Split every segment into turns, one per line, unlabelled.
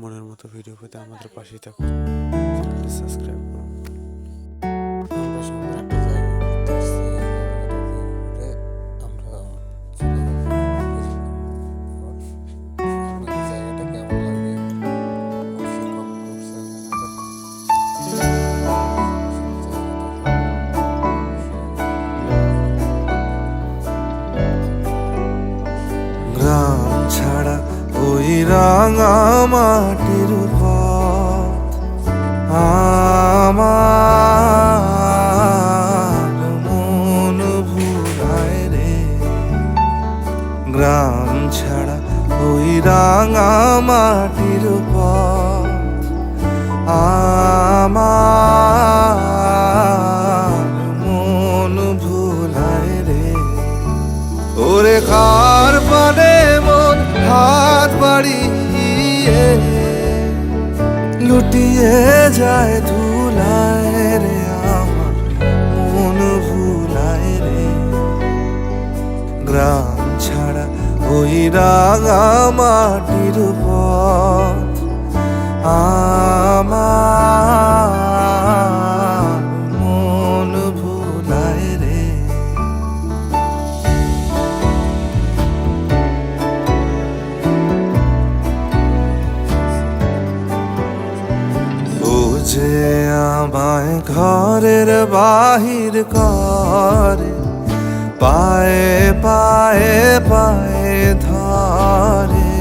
মনের মতো ভিডিও পেতে আমাদের পাশেই থাকুন, চ্যানেলটি সাবস্ক্রাইব করুন। আমরা সুন্দর একটা জায়গায় ঘুরতে আসছি। ঘুরে আমরা চলে যাবো কিছুক্ষণ পর। জায়গাটা কেমন লাগবে অবশ্যই কমেন্ট বক্সে
গ্রাম ছাড়া ওই রাঙা মাটির পথ আমার মন ভুলায় রে। গ্রাম ছাড়া ওই রাঙা মাটির পথ আমার মন ভুলায় রে। ওরে কার পানে মন হাত বাড়িয়ে লুটিয়ে যায় ধুলায় রে। আমার মন ভুলায় রে। গ্রাম ছাড়া ওই রাঙা মাটির পথ আমার মন ভুলায় রে। ও যে আমায় ঘরের বাহির করে, পায়ে পায়ে পায়ে ধরে,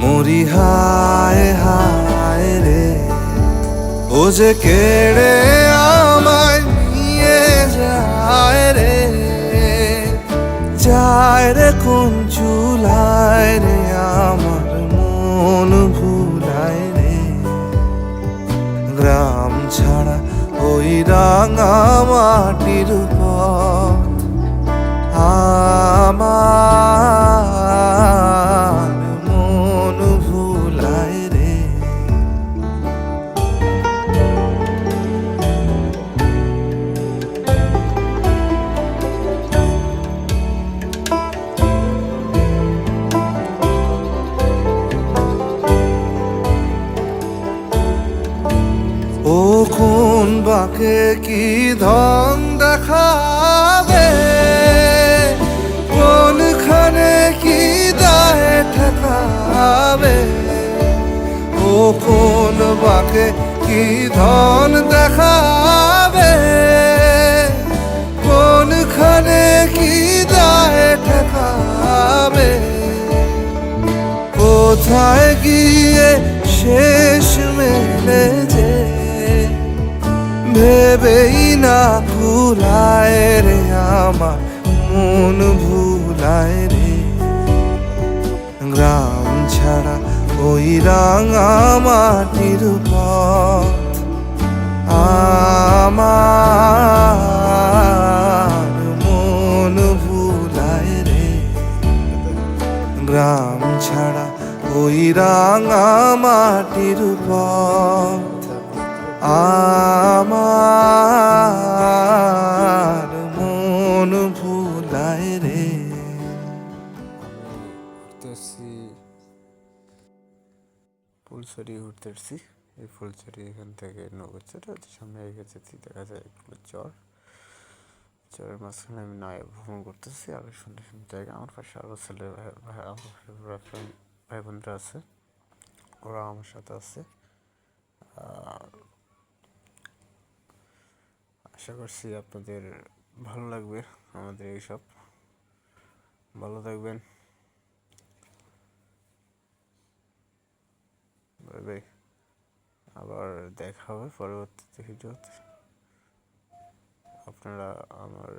মরি হায় হায় রে। ও যে কেড়ে আমায় নিয়ে যায় রে, যায় রে কোন চুলায় রে। আমার মন ভুলায় রে। গ্রাম ছাড়া ওই রাঙা মাটির পথ আমার মন ভুলায় রে। ও কোন বাকে কি ধন দেখাবে, কোনখানে কি দায় ঠেকাবে। ও কোন বাকে কি ধন দেখাবে, কোনখানে কি দায় ঠেকাবে। কোথায় গিয়ে শেষ মেলে যে ভেবেই না ভুলায় রে। আমার মন ভুলায় রে। গ্রাম ছাড়া ওই রাঙা মাটির পথ আমার মন ভুলায় রে। গ্রাম ছাড়া ওই রাঙা মাটির পথ আমার মন ভুলায় রে।
ঘুরতে এসছি ফুলছড়ি ঘুরতে এসছি। এই ফুলছড়ি এখান থেকে নৌকাচড়ে সামনে গেছে দেখা যায় ফুলের চর। চরের মাঝখানে আমি নয় ভ্রমণ করতেছি। আরো সুন্দর সুন্দর জায়গা। আমার পাশে আরো ছেলে ভাই বোনরা আছে, ওরা আমার সাথে আছে। আশা করছি আপনাদের ভালো লাগবে আমাদের এইসব। ভালো থাকবেন, বাই বাই। আবার দেখা হবে পরবর্তীতে ভিডিওতে। আপনারা আমার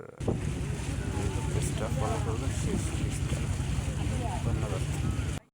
পেজটা ফলো করবেন, সেই পেজটা। ধন্যবাদ।